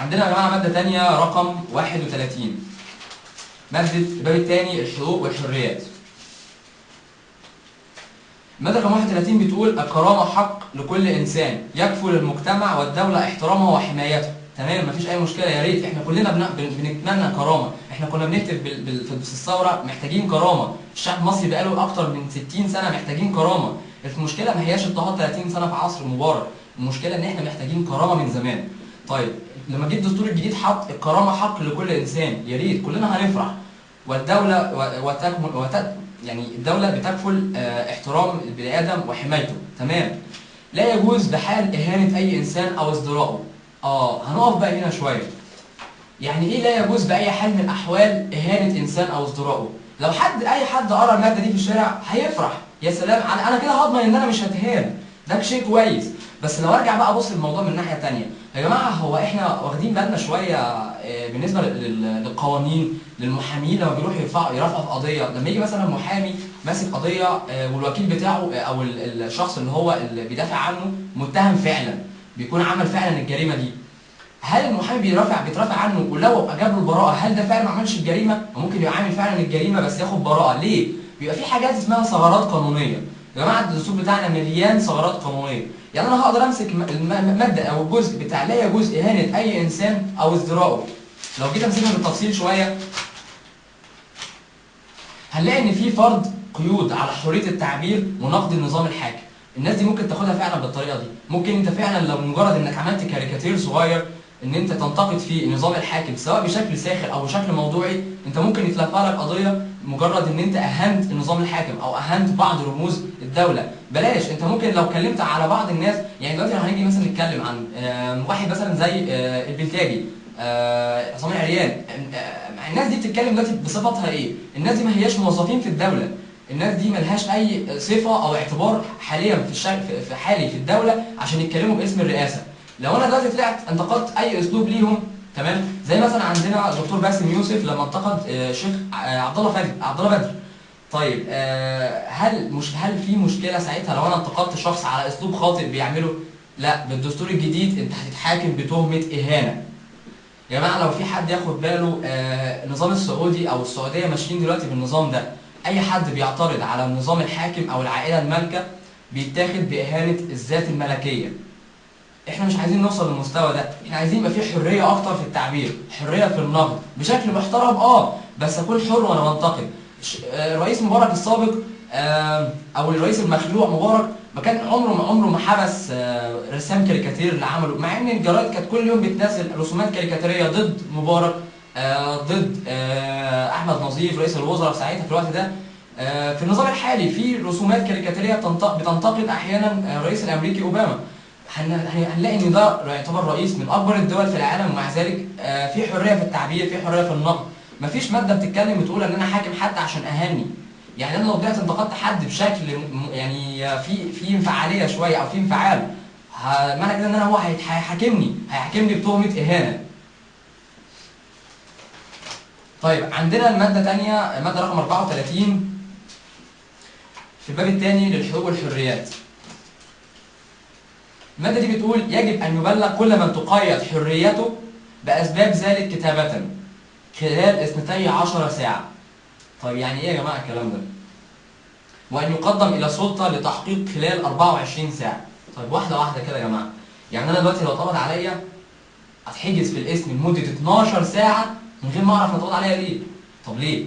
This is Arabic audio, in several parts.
عندنا يا جماعه ماده ثانيه رقم 31، ماده الباب الثاني الحقوق والحريات. الماده رقم 31 بتقول الكرامه حق لكل انسان يكفل المجتمع والدوله احترامه وحمايته. تمام، مفيش اي مشكله، يا ريت احنا كلنا بنتمنى كرامه. احنا كنا بنكتب في الثوره محتاجين كرامه، الشعب المصري بقاله اكتر من 60 سنه محتاجين كرامه. المشكله ما هياش اضطهاد 30 سنه في عصر مبارك، المشكله ان احنا محتاجين كرامه من زمان. طيب لما جه الدستور الجديد حط الكرامه حق لكل انسان، يا ريت كلنا هنفرح. والدوله يعني الدوله بتكفل احترام البني ادم وحمايته. تمام، لا يجوز بحال اهانه اي انسان او ازدراءه. هنقف بقى هنا شويه. يعني ايه لا يجوز باي حال من الاحوال اهانه انسان او ازدراءه؟ لو اي حد قرا الماده دي في الشارع هيفرح، يا سلام انا كده هضمن ان انا مش هتهان، ده شيء كويس. بس لو ارجع بقى ابص للموضوع من ناحيه ثانيه، يا جماعه هو احنا واخدين بالنا شويه بالنسبه للقوانين، للمحامين لما بيروحوا يرفعوا في قضيه، لما يجي مثلا محامي ماسك قضيه والوكيل بتاعه او الشخص اللي بيدافع عنه متهم فعلا، بيكون عمل فعلا الجريمه دي، هل المحامي بيترافع عنه ولو جاب له البراءه هل ده فعلا ما عملش الجريمه؟ ممكن يبقى عامل فعلا الجريمه بس ياخد براءه، ليه؟ بيبقى في حاجات اسمها ثغرات قانونيه. يا جماعه الدستور بتاعنا مليان ثغرات قانونيه، يعني انا هقدر امسك الماده او الجزء بتاع لا يجوز اهانه اي انسان او ازدراءه. لو جيت امسكها بالتفصيل شويه هنلاقي ان في فرض قيود على حريه التعبير ونقد النظام الحاكم. الناس دي ممكن تاخدها فعلا بالطريقه دي، ممكن انت فعلا لو مجرد انك عملت كاريكاتير صغير ان انت تنتقد فيه النظام الحاكم سواء بشكل ساخر او بشكل موضوعي، انت ممكن يتلفى لك قضيه مجرد ان انت اهنت النظام الحاكم او اهنت بعض رموز الدوله. بلاش، انت ممكن لو اتكلمت على بعض الناس، يعني دلوقتي لو هنيجي مثلا نتكلم عن واحد مثلا زي البلتاجي، عصام العريان، الناس دي بتتكلم دلوقتي بصفتها ايه؟ الناس دي ما هياش موظفين في الدوله، الناس دي ملهاش اي صفه او اعتبار حاليا في حالي في الدوله عشان يتكلموا باسم الرئاسه. لو انا دلوقتي طلعت انتقدت اي اسلوب ليهم، تمام، زي مثلا عندنا الدكتور باسم يوسف لما انتقد شيخ عبد الله بدر. طيب هل في مشكله ساعتها لو انا انتقدت شخص على اسلوب خاطئ بيعمله؟ لا، بالدستور الجديد انت هتتحاكم بتهمه اهانه. يا جماعه لو في حد ياخد باله، النظام السعودي او السعوديه ماشيين دلوقتي بالنظام ده، اي حد بيعترض على النظام الحاكم او العائله المالكه بيتاخد باهانه الذات الملكيه. احنا مش عايزين نوصل للمستوى ده، احنا عايزين يبقى في حريه اكتر في التعبير، حريه في النقد بشكل محترم، بس اكون حر وانا بنتقد. الرئيس مبارك السابق او الرئيس المخلوع مبارك ما كان عمره ما حبس رسام كاريكاتير اللي عمله، مع ان الجرايد كانت كل يوم بتنزل رسومات كاريكاتيريه ضد مبارك، ضد احمد نظيف رئيس الوزراء في ساعتها في الوقت ده. في النظام الحالي في رسومات كاريكاتيريه بتنتقد احيانا الرئيس الامريكي اوباما. هنلاقي ان ده يعتبر رئيس من اكبر الدول في العالم، ومع ذلك في حريه في التعبير، في حريه في النقد، مفيش ماده بتتكلم بتقول ان انا حاكم حد عشان اهاني. يعني انا لو طلعت انتقدت حد بشكل يعني في انفعاليه شويه او في انفعال، معنى كده ان هو هيحاكمني بتهمه اهانه. طيب عندنا الماده ثانيه، ماده رقم 34 في الباب الثاني للحقوق والحريات. المادة دي بتقول يجب أن يبلغ كل من تقيد حريته بأسباب ذلك كتابة خلال 12 ساعة. طيب يعني إيه يا جماعة الكلام ده؟ وأن يقدم إلى سلطة لتحقيق خلال 24 ساعة. طيب واحدة واحدة كده يا جماعة، يعني أنا دلوقتي لو اتقبض عليا أتحجز في القسم لمدة 12 ساعة من غير ما أعرف اتقبض عليا ليه؟ طب ليه؟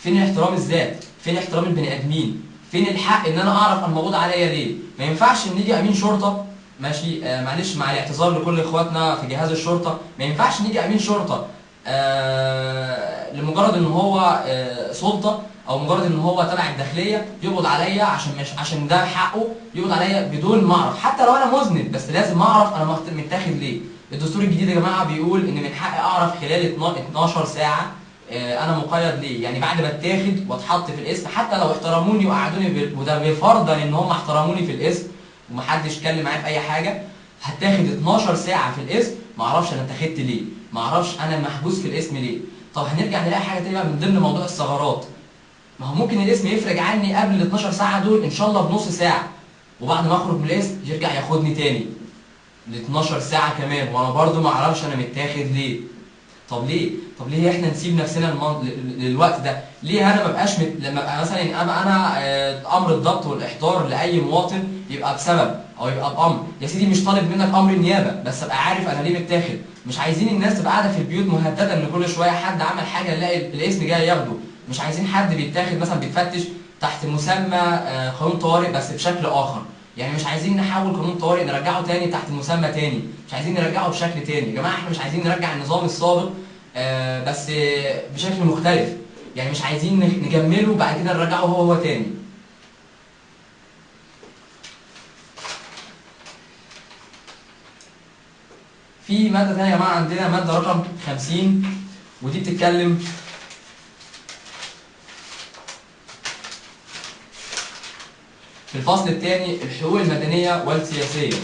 فين احترام الذات؟ فين احترام البني آدمين؟ فين الحق ان انا اعرف انا مقبوض عليا ليه؟ ما ينفعش ان يجي امين شرطه، ماشي، معلش مع الاعتذار لكل اخواتنا في جهاز الشرطه، ما ينفعش ان يجي امين شرطه لمجرد ان هو سلطه او مجرد ان هو تبع الداخليه يقبض عليا عشان ده حقه، يقبض عليا بدون ما اعرف، حتى لو انا مذنب بس لازم اعرف انا متاخد ليه. الدستور الجديد يا جماعه بيقول ان من حقي اعرف خلال 12 ساعه انا مقيد ليه، يعني بعد ما اتاخد واتحط في الاسم حتى لو احترموني وقعدوني وده بفرضا ان هم احترموني في الاسم ومحدش اتكلم معايا في اي حاجه، هتاخد 12 ساعه في الاسم ما اعرفش انا اتاخدت ليه، ما اعرفش انا محبوس في الاسم ليه. طب هنرجع نلاقي حاجه تانيه من ضمن موضوع الثغرات، ما هو ممكن الاسم يفرج عني قبل ال 12 ساعه دول ان شاء الله بنص ساعه، وبعد ما اخرج من الاسم يرجع ياخدني تاني. ل 12 ساعه كمان، وانا برضو ما اعرفش انا متاخد ليه. طب ليه؟ طب ليه احنا نسيب نفسنا للوقت ده؟ ليه انا ما بقاش لما ابقى مثلا انا امر الضبط والاحضار لاي مواطن يبقى بسبب او يبقى بامر، يا سيدي مش طالب منك امر النيابه بس ابقى عارف انا ليه متاخد. مش عايزين الناس تبقى قاعده في البيوت مهدده ان كل شويه حد عمل حاجه نلاقي الاسم جاي ياخده. مش عايزين حد بيتاخد مثلا بيتفتش تحت مسمى قانون طوارئ بس بشكل اخر. يعني مش عايزين نحول قانون طوارئ نرجعه تاني تحت مسمى تاني، مش عايزين نرجعه بشكل تاني. يا جماعه احنا مش عايزين نرجع النظام السابق بس بشكل مختلف. يعني مش عايزين نجمله وبعد كده نرجعه هو تاني. في مادة تانية يا جماعة عندنا مادة رقم 50، ودي بتتكلم في الفصل الثاني الحقوق المدنية والسياسية.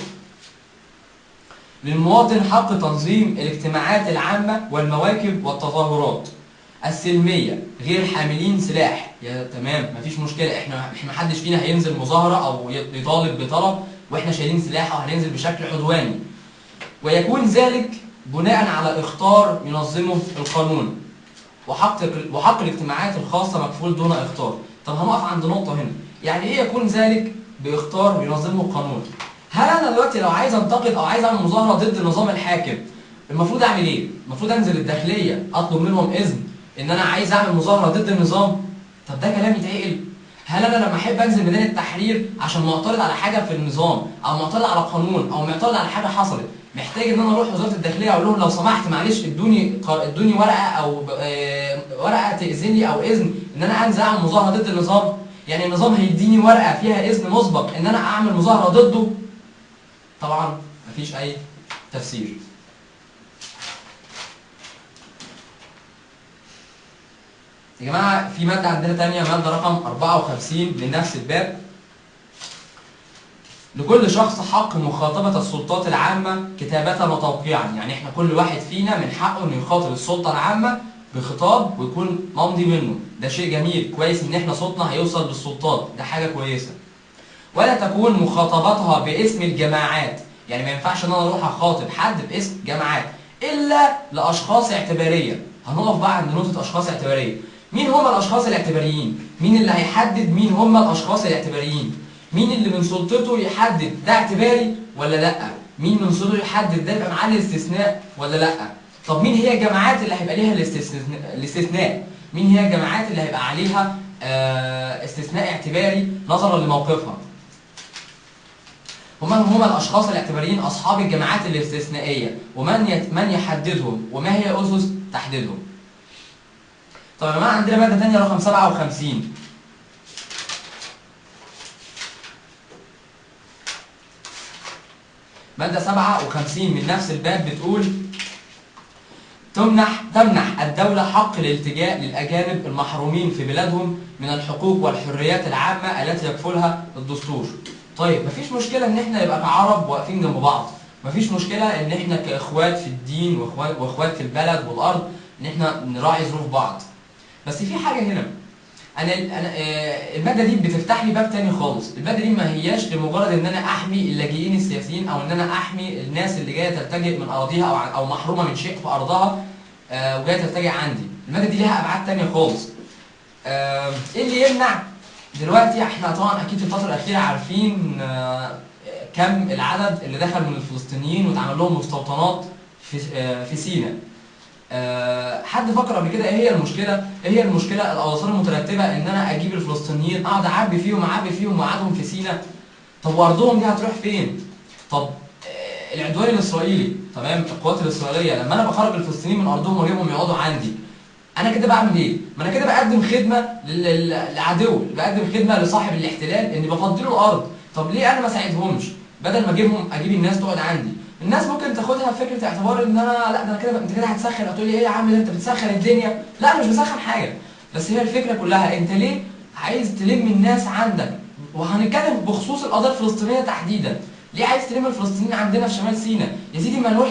للمواطن حق تنظيم الاجتماعات العامة والمواكب والتظاهرات السلمية غير حاملين سلاح. يا تمام مفيش مشكلة، احنا محدش فينا هينزل مظاهرة او يطالب بطلب واحنا شايلين سلاح او هننزل بشكل عدواني، ويكون ذلك بناء على اخطار ينظمه القانون، وحق الاجتماعات الخاصة مكفول دون اخطار. طب هنقف عند نقطة هنا، يعني ايه يكون ذلك باخطار ينظمه القانون؟ هل انا دلوقتي لو عايز انتقد او عايز اعمل مظاهرة ضد النظام الحاكم المفروض اعمل ايه؟ المفروض انزل الداخلية اطلب منهم اذن ان انا عايز اعمل مظاهرة ضد النظام؟ طب ده كلام يتعقل؟ هل انا لما احب انزل ميدان التحرير عشان معترض على حاجة في النظام او معترض على قانون او معترض على حاجة حصلت محتاج ان انا اروح وزاره الداخليه اقول لهم لو سمحت معلش ادوني ورقه او ورقه تاذن لي او اذن ان انا انزل اعمل مظاهره ضد النظام؟ يعني النظام هيديني ورقه فيها اذن مسبق ان انا اعمل مظاهره ضده؟ طبعا مفيش اي تفسير. يا جماعه في ماده عندنا ثانيه، ماده رقم 54 من نفس الباب. لكل شخص حق مخاطبة السلطات العامة كتابة وتوقيعا. يعني احنا كل واحد فينا من حقه انه يخاطب السلطة العامة بخطاب ويكون ممضي منه. ده شيء جميل كويس ان احنا صوتنا هيوصل للسلطات، ده حاجة كويسة. ولا تكون مخاطبتها باسم الجماعات، يعني ما ينفعش ان انا اروح اخاطب حد باسم جماعات الا لاشخاص اعتبارية. هنقف بقى عند نقطة اشخاص اعتبارية. مين هم الاشخاص الاعتباريين؟ مين اللي هيحدد مين هم الاشخاص الاعتباريين؟ مين اللي من سلطته يحدد ده اعتباري ولا لا؟ مين من سلطته يحدد ده يبقى معاه الاستثناء ولا لا؟ طب مين هي الجماعات اللي هيبقى ليها الاستثناء؟ مين هي الجماعات اللي هيبقى عليها استثناء اعتباري نظرا لموقفها؟ هم الاشخاص الاعتباريين اصحاب الجماعات الاستثنائيه، من يحددهم وما هي اسس تحديدهم. طب يا جماعه عندنا ماده ثانيه رقم 57. مادة 57 من نفس الباب بتقول تمنح الدولة حق الالتجاء للأجانب المحرومين في بلادهم من الحقوق والحريات العامة التي يكفلها الدستور. طيب مفيش مشكلة إن إحنا نبقى كعرب واقفين جنب بعض، مفيش مشكلة إن إحنا كإخوات في الدين وإخوات في البلد والأرض إن إحنا نراعي ظروف بعض. بس في حاجة هنا، انا الماده دي بتفتح لي باب تاني خالص. الماده دي ما هياش لمجرد ان انا احمي اللاجئين السياسيين او ان انا احمي الناس اللي جايه تلتجئ من اراضيها او محرومه من شيء في ارضها وجايه تلتجئ عندي. الماده دي لها ابعاد تانيه خالص. ايه اللي يمنع دلوقتي؟ احنا طبعا اكيد في الفتره الاخيره عارفين كم العدد اللي دخل من الفلسطينيين واتعمل لهم مستوطنات في سيناء. حد فكر قبل كده ايه هي المشكله؟ ايه هي المشكله الاثار المترتبه ان انا اجيب الفلسطينيين اقعد اعبي فيهم واقعدهم في سيناء؟ طب وارضهم دي هتروح فين؟ طب العدوان الاسرائيلي، تمام، القوات الاسرائيليه لما انا بخرج الفلسطينيين من ارضهم واجيبهم يقعدوا عندي، انا كده بعمل ايه؟ ما انا كده بقدم خدمه للعدو، بقدم خدمه لصاحب الاحتلال اني بفضله الارض. طب ليه انا ما ساعدهمش؟ بدل ما اجيب الناس تقعد عندي. الناس ممكن تاخدها فكره اعتبار ان انا لا ده انا كده، انت كده هتسخن. هتقول لي ايه يا عم ده انت بتسخن الدنيا؟ لا انا مش بسخن حاجه، بس هي الفكره كلها انت ليه عايز تلم الناس عندك؟ وهنتكلم بخصوص القضيه الفلسطينيه تحديدا. ليه عايز تلم الفلسطينيين عندنا في شمال سيناء؟ يا سيدي ما نروح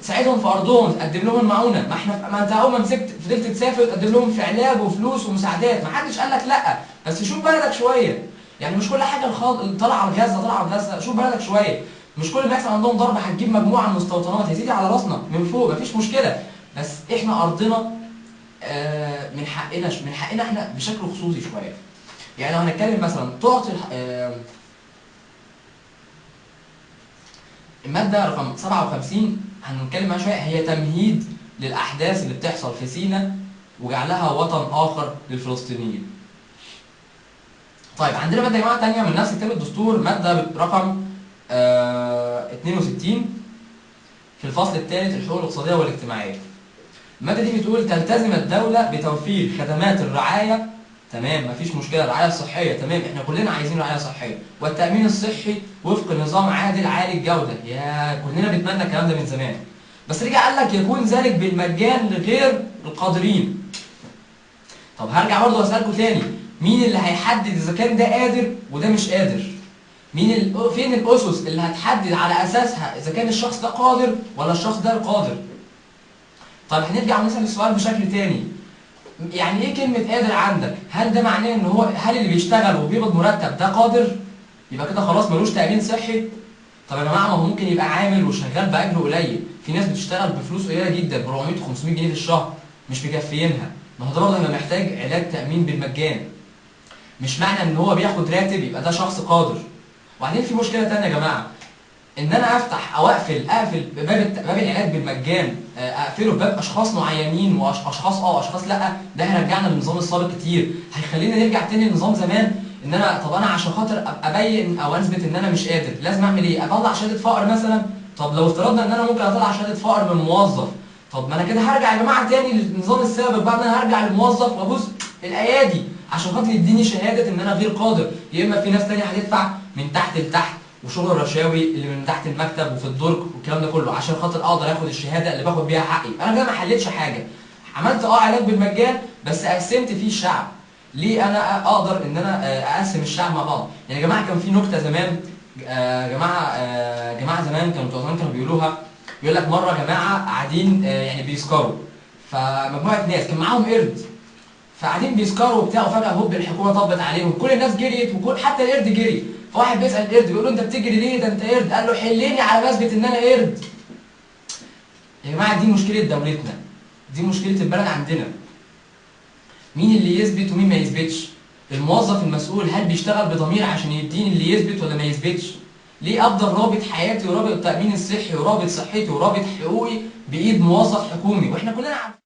ساعدهم في ارضهم، تقدم لهم المعونه. ما انت اول ما مسكت فضلت تسافر تقدم لهم في علاج وفلوس ومساعدات، ما حدش قال لك لا، بس شوف بلدك شويه. يعني مش كل حاجه طالعه على غزه شوف بلدك شويه. مش كل الناس عندهم ضرب هتجيب مجموعه من المستوطنات يا سيدي على راسنا من فوق، مفيش مشكله، بس احنا ارضنا من حقنا احنا بشكل خصوصي شويه. يعني لو هنتكلم مثلا تعطي الماده رقم 57 هنتكلم عنها شويه، هي تمهيد للاحداث اللي بتحصل في سيناء وجعلها وطن اخر للفلسطينيين. طيب عندنا ماده يا جماعه ثانيه من نفس كتاب الدستور، ماده رقم 62 في الفصل الثالث الحقوق الاقتصاديه والاجتماعيه. الماده دي بتقول تلتزم الدوله بتوفير خدمات الرعايه، تمام مفيش مشكله، الرعايه الصحيه تمام، احنا كلنا عايزين رعايه صحيه، والتامين الصحي وفق نظام عادل عالي الجوده، يا كلنا بنتمنى الكلام ده من زمان. بس رجع قال لك يكون ذلك بالمجان لغير القادرين. طب هرجع برضه اسالكم تاني، مين اللي هيحدد اذا كان ده قادر وده مش قادر؟ فين الاسس اللي هتحدد على اساسها اذا كان الشخص ده قادر ولا الشخص ده قادر؟ طيب هنرجع نسال السؤال بشكل تاني، يعني ايه كلمه قادر عندك؟ هل ده معناه ان هل اللي بيشتغل وبيقبض مرتب ده قادر؟ يبقى كده خلاص ملوش تامين صحي؟ طب يا جماعه ما هو ممكن يبقى عامل وشغال باجر قليل، في ناس بتشتغل بفلوس قليله جدا ب 400 و500 جنيه في الشهر مش مكفيينها، ما هو ده برضه هيبقى محتاج علاج تامين بالمجان. مش معنى ان هو بياخد راتب يبقى ده شخص قادر. وبعدين في مشكله ثانيه يا جماعه، ان انا افتح او اقفل باب العلاج بالمجان، اقفله بباب اشخاص معينين واشخاص لا، ده هيرجعنا للنظام السابق كتير، هيخلينا نرجع تاني لنظام زمان، ان انا طب انا عشان خاطر ابين او اثبت ان انا مش قادر لازم اعمل ايه؟ اطلع شهاده فقر مثلا؟ طب لو افترضنا ان انا ممكن اطلع شهاده فقر من موظف، طب ما انا كده هرجع يا جماعه تاني للنظام السابق بقى، ان انا هرجع للموظف وابوس الايادي عشان خاطر يديني شهاده ان انا غير قادر، يا اما في ناس تانيه هتدفع من تحت لتحت وشغل الرشاوي اللي من تحت المكتب وفي الدرج والكلام ده كله عشان خاطر اقدر اخد الشهاده اللي باخد بيها حقي. انا كده ما حلتش حاجه، عملت علاج بالمجان بس قسمت فيه الشعب. ليه انا اقدر ان انا اقسم الشعب مع بعض؟ يعني يا جماعه كان في نكته زمان، جماعه زمان كانوا بيقولوها، بيقول لك مره جماعه قاعدين يعني بيسكروا، فمجموعه ناس كان معاهم قرد، فقاعدين بيسكروا وبتاع، وفجاه هوب الحكومه طبت عليهم، كل الناس جريت حتى القرد جري، فواحد بيسال القرد بيقول له انت بتجري ليه؟ ده انت قرد. قال له حلني على ما اثبت ان انا قرد. يا جماعه دي مشكله دولتنا، دي مشكله البلد عندنا. مين اللي يثبت ومين ما يثبتش؟ الموظف المسؤول هل بيشتغل بضمير عشان يديني اللي يثبت ولا ما يثبتش؟ ليه افضل رابط حياتي ورابط التامين الصحي ورابط صحتي ورابط حقوقي بايد موظف حكومي واحنا كلنا عارفين